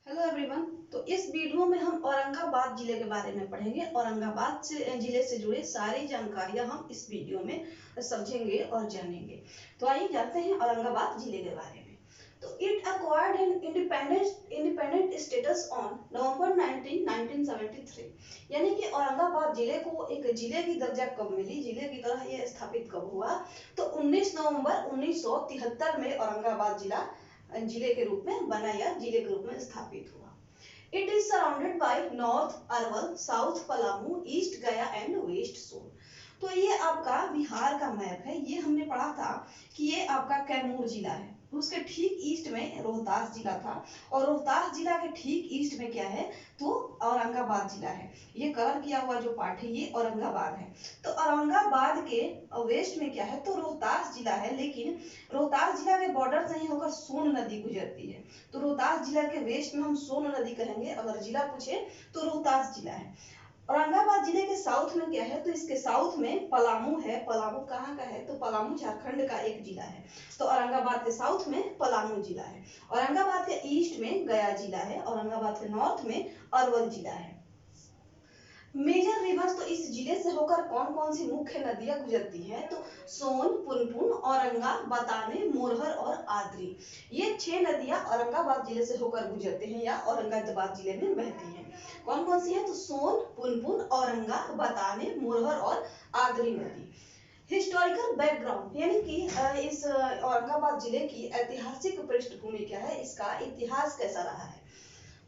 Hello everyone. तो इस video में हम औरंगाबाद जिले के बारे में पढ़ेंगे। औरंगाबाद से जिले से जुड़े सारी जानकारियां हम इस वीडियो में समझेंगे और जानेंगे। तो आइए जानते हैं औरंगाबाद जिले के बारे में। तो it acquired an independent status on November 19, 1973। यानी कि औरंगाबाद जिले को एक जिले की दर्जा कब मिली, जिले की तरह यह स्थापित कब हुआ, तो 19 नवंबर 1973 में औरंगाबाद जिले के रूप में बना या जिले के रूप में स्थापित हुआ। It is surrounded by north Arwal, south Palamu, east गया एंड वेस्ट सोन। तो ये आपका बिहार का मैप है। ये हमने पढ़ा था कि ये आपका कैमूर जिला है, उसके ठीक ईस्ट में रोहतास जिला था, और रोहतास जिला के ठीक ईस्ट में क्या है, तो औरंगाबाद जिला है। ये कवर किया हुआ जो पार्ट है ये औरंगाबाद है। तो औरंगाबाद के वेस्ट में क्या है, तो रोहतास जिला है, लेकिन रोहतास जिला के बॉर्डर से ही होकर सोन नदी गुजरती है। तो रोहतास जिला के वेस्ट में हम सोन नदी कहेंगे। अगर जिला पूछे तो रोहतास जिला है। औरंगाबाद जिले के साउथ में क्या है, तो इसके साउथ में पलामू है। पलामू कहाँ का है, तो पलामू झारखंड का एक जिला है। तो औरंगाबाद के साउथ में पलामू जिला है। औरंगाबाद के ईस्ट में गया जिला है। औरंगाबाद के नॉर्थ में अरवल जिला है। मेजर रिवर्स, तो इस जिले से होकर कौन कौन सी मुख्य नदियां गुजरती हैं, तो सोन, पुनपुन, औरंगा, बताने, मोरहर और आद्री। ये 6 नदियां औरंगाबाद जिले से होकर गुजरते हैं या औरंगाबाद जिले में बहती हैं। कौन कौन सी है, तो सोन, पुनपुन, औरंगा, बताने, मोरहर और आद्री नदी। हिस्टोरिकल बैकग्राउंड, यानी कि इस औरंगाबाद जिले की ऐतिहासिक पृष्ठभूमि क्या है, इसका इतिहास कैसा रहा है।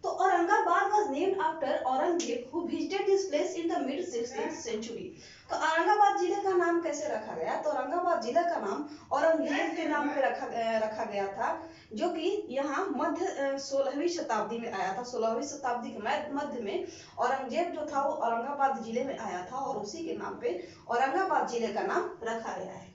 तो Aurangabad was named after Aurangzeb who visited this place in the mid 16th century। तो औरंगाबाद जिले का नाम कैसे रखा गया, तो औरंगाबाद जिले का नाम औरंगजेब के नाम पे रखा गया था, जो कि यहाँ मध्य 16वीं शताब्दी में आया था। 16वीं शताब्दी के मध्य में औरंगजेब जो था वो औरंगाबाद जिले में आया था, और उसी के नाम पे औरंगाबाद जिले का नाम रखा गया है।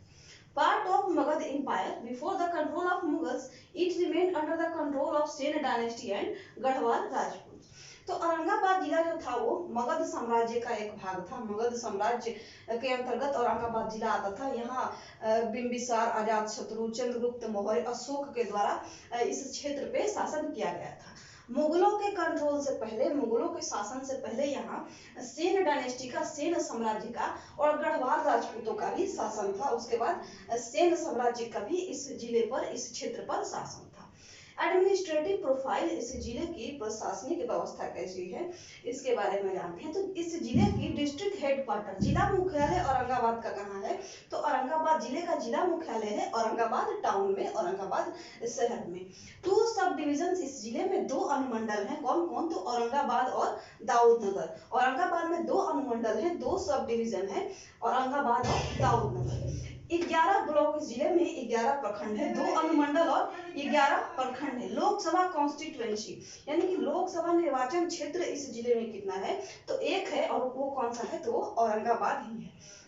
Part of Magad Empire, before the control of Mughals, it remained under the control of Sen dynasty and Garhwal Rajputs। तो औरंगाबाद जिला जो था वो मगध साम्राज्य का एक भाग था। मगध साम्राज्य के अंतर्गत औरंगाबाद जिला आता था। यहाँ बिंबिसार, अजातशत्रु, चंद्रगुप्त मौर्य, अशोक के द्वारा इस क्षेत्र पे शासन किया गया था। मुगलों के कंट्रोल से पहले, मुगलों के शासन से पहले यहाँ सेन डायनेस्टी का, सेन साम्राज्य का और गढ़वाल राजपूतों का भी शासन था। उसके बाद सेन साम्राज्य का भी इस जिले पर, इस क्षेत्र पर शासन था। एडमिनिस्ट्रेटिव प्रोफाइल, इस जिले की प्रशासनिक व्यवस्था कैसी है, इसके बारे में जानते हैं। तो इस जिले की डिस्ट्रिक्ट हेडक्वार्टर, जिला मुख्यालय औरंगाबाद का कहाँ है, तो औरंगाबाद जिले का जिला मुख्यालय है औरंगाबाद टाउन में, औरंगाबाद शहर में। 2 सब डिविजन इस जिले में, 2 अनुमंडल हैं। कौन कौन, तो औरंगाबाद और दाऊदनगर। औरंगाबाद में 2 अनुमंडल हैं, 2 सब डिविजन है, औरंगाबाद और दाऊदनगर। 11 ब्लॉक इस जिले में, 11 प्रखंड है, 2 अनुमंडल और 11 प्रखंड है। लोकसभा कॉन्स्टिट्यूएंसी, यानी कि लोकसभा निर्वाचन क्षेत्र इस जिले में कितना है, तो 1 है, और वो कौन सा है, तो औरंगाबाद ही है।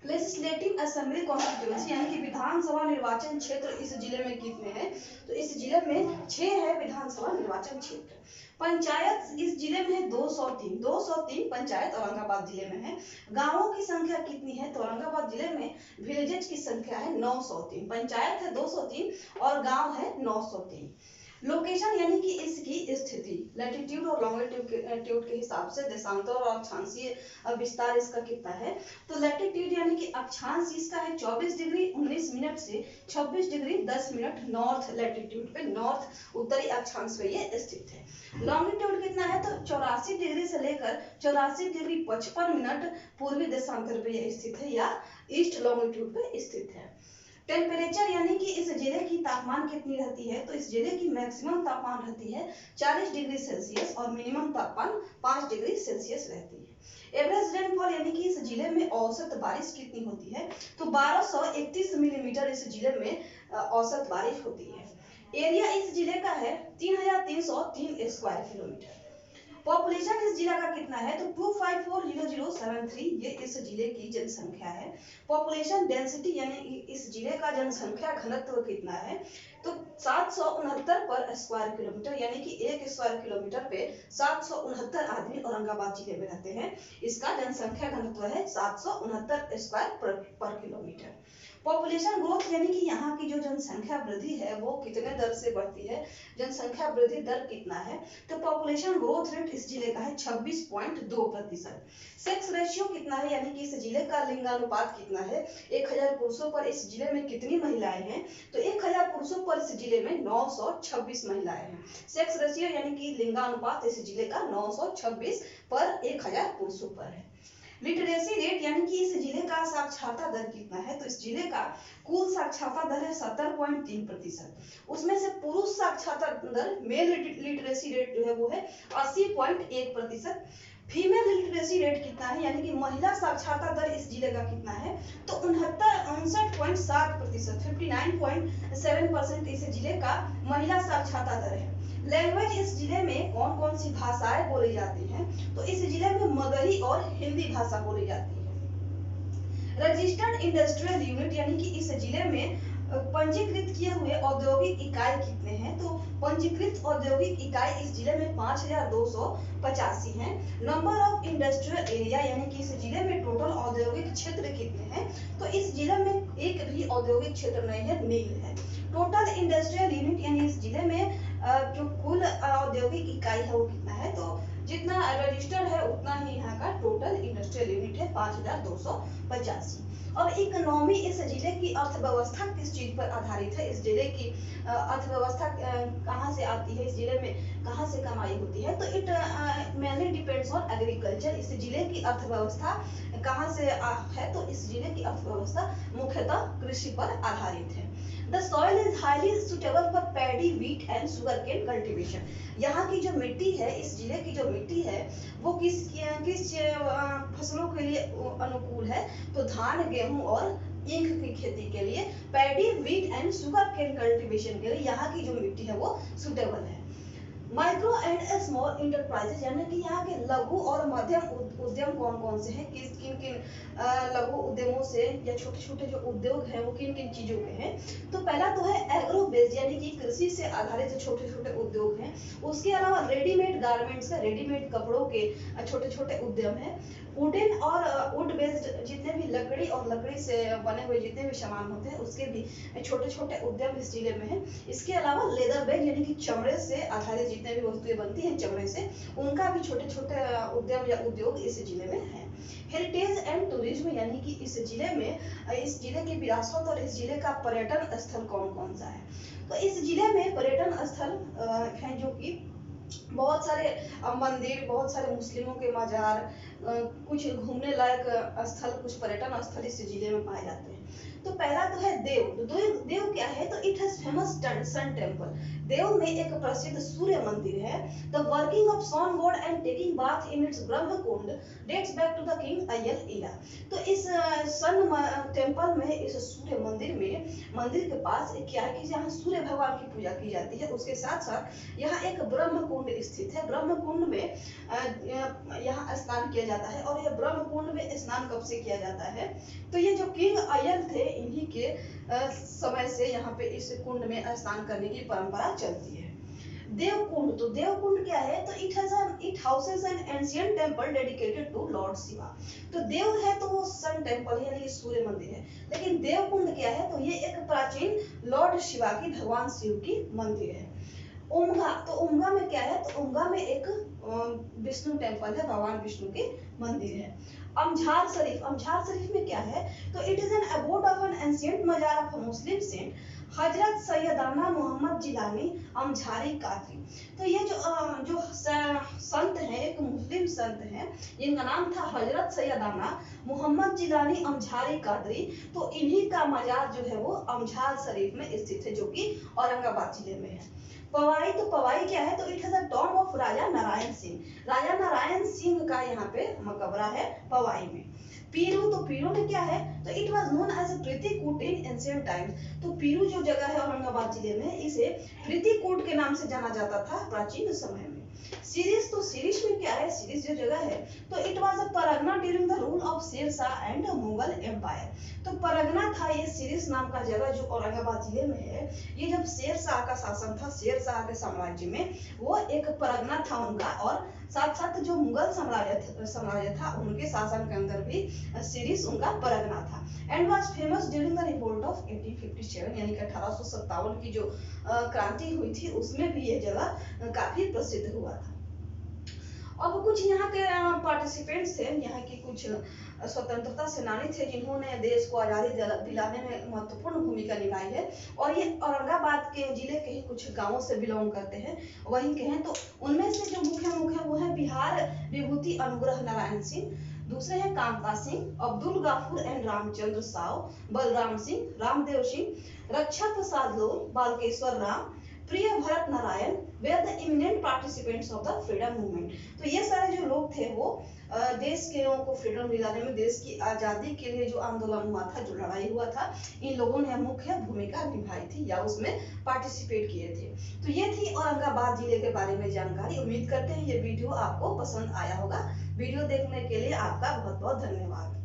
लेजिस्लेटिव असेंबली कॉन्स्टिट्यूएंसी, यानी कि विधानसभा निर्वाचन क्षेत्र इस जिले में कितने हैं, तो इस जिले में 6 है विधानसभा निर्वाचन क्षेत्र। पंचायत इस जिले में है 203 पंचायत औरंगाबाद जिले में है। गांवों की संख्या कितनी है, तो औरंगाबाद जिले में विलेजेस की संख्या है 903, पंचायत है 203 और गांव है 903। लोकेशन, यानी कि इसकी स्थिति, लैटिट्यूड और लॉन्गिट्यूड के हिसाब से देशांतर और अक्षांशीय विस्तार इसका कितना है, तो लैटिट्यूड यानी कि अक्षांश इसका है 24 डिग्री 19 मिनट से 26 डिग्री 10 मिनट नॉर्थ लैटिट्यूड पे, नॉर्थ उत्तरी अक्षांश पे ये स्थित है। लॉन्गिट्यूड कितना है, तो 84 डिग्री से लेकर 84 डिग्री 55 मिनट पूर्वी देशांतर पे ये स्थित है या ईस्ट लॉन्गिट्यूड पे स्थित है। टेम्परेचर, यानी कि इस जिले की तापमान कितनी रहती है, तो इस जिले की मैक्सिमम तापमान रहती है 40 डिग्री सेल्सियस और मिनिमम तापमान 5 डिग्री सेल्सियस रहती है। एवरेज रेनफॉल, यानी कि इस जिले में औसत बारिश कितनी होती है, तो 1231 मिलीमीटर इस जिले में औसत बारिश होती है। एरिया इस जिले का है 3303 स्क्वायर किलोमीटर। पॉपुलेशन इस जिला का कितना है, तो 2540073 ये इस जिले की जनसंख्या है। पॉपुलेशन डेंसिटी, यानी इस जिले का जनसंख्या घनत्व कितना है, तो 769 पर स्क्वायर किलोमीटर, यानी कि 1 स्क्वायर किलोमीटर पे 769 आदमी औरंगाबाद जिले में रहते हैं। इसका जनसंख्या घनत्व है 769 स्क्वायर पर किलोमीटर। पॉपुलेशन ग्रोथ यानी कि यहाँ की जो जनसंख्या वृद्धि है वो कितने दर से बढ़ती है, जनसंख्या वृद्धि दर कितना है, तो पॉपुलेशन ग्रोथ रेट इस जिले का है 26.2%। सेक्स रेशियो कितना है यानी कि इस जिले का लिंगानुपात कितना है, 1000 पुरुषों पर इस जिले में कितनी महिलाएं हैं, तो 1000 पुरुषों पर इस जिले में 926 महिलाएं हैं। सेक्स रेशियो यानी कि लिंगानुपात इस जिले का 926 पर 1000 पुरुषों पर है। लिटरेसी रेट यानी कि इस जिले का साक्षरता दर कितना है, तो इस जिले का कुल साक्षरता दर है 70.3%। उसमें से पुरुष साक्षरता दर मेल लिटरेसी रेट जो है वो है 80.1%। फीमेल लिटरेसी रेट कितना है यानी कि महिला साक्षरता दर इस जिले का कितना है, तो 59.7%, 59.7% इस जिले का महिला साक्षरता दर है। लैंग्वेज इस जिले में कौन कौन सी भाषाएं बोली जाती हैं, तो इस जिले में मगही और हिंदी भाषा बोली जाती है। रजिस्टर्ड इंडस्ट्रियल यूनिट यानी कि इस जिले में पंजीकृत किए हुए औद्योगिक इकाई कितने हैं, तो पंजीकृत औद्योगिक इकाई इस जिले में 5285 हैं। नंबर ऑफ इंडस्ट्रियल एरिया यानी कि इस जिले में टोटल औद्योगिक क्षेत्र कितने हैं, तो इस जिले में एक भी औद्योगिक क्षेत्र नहीं है, नील है। टोटल इंडस्ट्रियल यूनिट यानी इस जिले में जो कुल औद्योगिक इकाई है वो कितना है, तो जितना रजिस्टर्ड है उतना ही यहाँ का टोटल इंडस्ट्रियल यूनिट है 5285। और इकोनॉमी इस जिले की अर्थव्यवस्था किस चीज पर आधारित है, इस जिले की अर्थव्यवस्था कहाँ से आती है, इस जिले में कहाँ से कमाई होती है, तो it mainly depends on agriculture. इस जिले की अर्थव्यवस्था कहाँ से है, तो इस जिले की अर्थव्यवस्था मुख्यतः कृषि पर आधारित है। The soil is highly suitable for paddy, wheat and sugarcane cultivation. यहाँ की जो मिट्टी है, इस जिले की जो मिट्टी है वो किस फसलों के लिए अनुकूल है, तो धान, गेहूं और ईख की खेती के लिए, paddy, wheat and sugarcane cultivation के लिए यहाँ की जो मिट्टी है वो सुटेबल है। माइक्रो एंड स्मॉल इंटरप्राइजेस यानी कि यहाँ के लघु और मध्यम उद्यम कौन कौन से हैं, किन किन लघु उद्यमों से या छोटे छोटे जो उद्योग हैं वो किन किन चीजों के हैं, तो पहला तो है एग्रो बेस्ड यानी कि कृषि से आधारित जो छोटे छोटे उद्योग हैं। उसके अलावा रेडीमेड गारमेंट्स है, रेडीमेड कपड़ों के छोटे छोटे उद्यम है। वुडन और वुड बेस्ड जितने भी लकड़ी और लकड़ी से बने हुए जितने भी सामान होते हैं उसके भी छोटे छोटे उद्यम इस जिले में है। इसके अलावा लेदर बेस्ड यानी कि चमड़े से आधारित जितने भी वस्तुएं बनती हैं चमड़े से, उनका भी छोटे छोटे उद्यम या उद्योग इस जिले में है। हेरिटेज एंड टूरिज्म यानी कि इस जिले में, इस जिले की विरासत और इस जिले का पर्यटन स्थल कौन कौन सा है, तो इस जिले में पर्यटन स्थल हैं जो कि बहुत सारे मंदिर, बहुत सारे मुस्लिमों के मजार, कुछ घूमने लायक स्थल, कुछ पर्यटन स्थल इस जिले में पाए जाते हैं। तो पहला तो है देव। देव क्या है, तो it has famous sun temple. Deo में एक प्रसिद्ध सूर्य मंदिर है। The working of sun god and taking bath in its Brahma Kund dates back to the king Aila era. तो इस सन टेम्पल में, इस सूर्य मंदिर में, मंदिर के पास क्या है कि जहाँ सूर्य भगवान की पूजा की जाती है, उसके साथ साथ यहाँ एक ब्रह्म कुंड स्थित है। ब्रह्म कुंड में यहाँ स्नान किया जाता है। और यह ब्रह्म कुंड में स्नान कब से किया जाता है, तो ये जो किंग अय्यल थे इन्हीं के समय से यहाँ पे इस कुंड में स्नान करने की परंपरा चलती है। देवकुंड, तो देवकुंड क्या है, तो it houses an ancient temple dedicated to lord Shiva. तो देव है तो वो सन टेंपल है यानी सूर्य मंदिर है, लेकिन देवकुंड क्या है, तो ये एक प्राचीन लॉर्ड शिवा की, भगवान शिव की मंदिर है। उमगा, तो उमगा में क्या है, तो उमगा में एक विष्णु टेंपल है, भगवान विष्णु की मंदिर है। अमझार शरीफ, अमझार शरीफ में क्या है, तो it is an abode of an ancient mazar of Muslim saint Hazrat Syedna Mohammad Jilani अमझारी Qadri. तो ये जो संत हैं, एक मुस्लिम संत हैं, इनका नाम था हजरत सैयदाना मोहम्मद जिलानी अमझारी कादरी। तो इन्हीं का मजार जो है वो अमझार शरीफ में स्थित है, जो कि औरंगाबाद जिले में है। पवाई, तो पवाई क्या है, तो it has a tomb of Raja Narayan Singh. Raja Narayan Singh का यहाँ पे मकबरा है पवाई में। पीरू, तो पीरू में क्या है, तो it was known as Pritikut in ancient times. तो पीरू जो जगह है औरंगाबाद जिले में, इसे प्रीतिकूट के नाम से जाना जाता था प्राचीन समय में। सीरीज, तो सीरीज में क्या है, सीरीज जो जगह है, तो it was a Pargana during the rule of Sher Shah and Mughal empire. तो परगना था ये सीरीज नाम का जगह जो औरंगाबाद जिले में है। ये जब शेर शाह का शासन था, शेर शाह के साम्राज्य में, वो एक परगना था उनका, और साथ साथ जो मुगल साम्राज्य था उनके शासन के अंदर भी सीरीज उनका परगना था, and was famous during the revolt of 1857, यानी कि 1857 की जो क्रांति हुई थी उसमें भी ये जगह काफी प्रसिद्ध हुआ था। अब कुछ यहाँ के पार्टिसिपेंट्स थे, यहाँ की कुछ स्वतंत्रता सेनानी थे जिन्होंने देश को आजादी दिलाने में महत्वपूर्ण भूमिका निभाई है, और ये औरंगाबाद के जिले के ही कुछ गांवों से बिलोंग करते हैं। वहीं के हैं तो उनमें से जो मुख्य वो है बिहार विभूति अनुग्रह नारायण सिंह, दूसरे हैं कामता सिंह, अब्दुल गाफूर एंड रामचंद्र साव, बलराम सिंह, रामदेव सिंह, रक्षा प्रसाद लोल, बालकेश्वर राम, प्रिय भरत नारायण, वे are the eminent participants of the freedom movement. तो ये सारे जो लोग थे वो देश के लोगों को फ्रीडम दिलाने में, देश की आजादी के लिए जो आंदोलन हुआ था, जो लड़ाई हुआ था, इन लोगों ने मुख्य भूमिका निभाई थी या उसमें पार्टिसिपेट किए थे। तो ये थी औरंगाबाद जिले के बारे में जानकारी। उम्मीद करते हैं ये वीडियो आपको पसंद आया होगा। वीडियो देखने के लिए आपका बहुत बहुत धन्यवाद।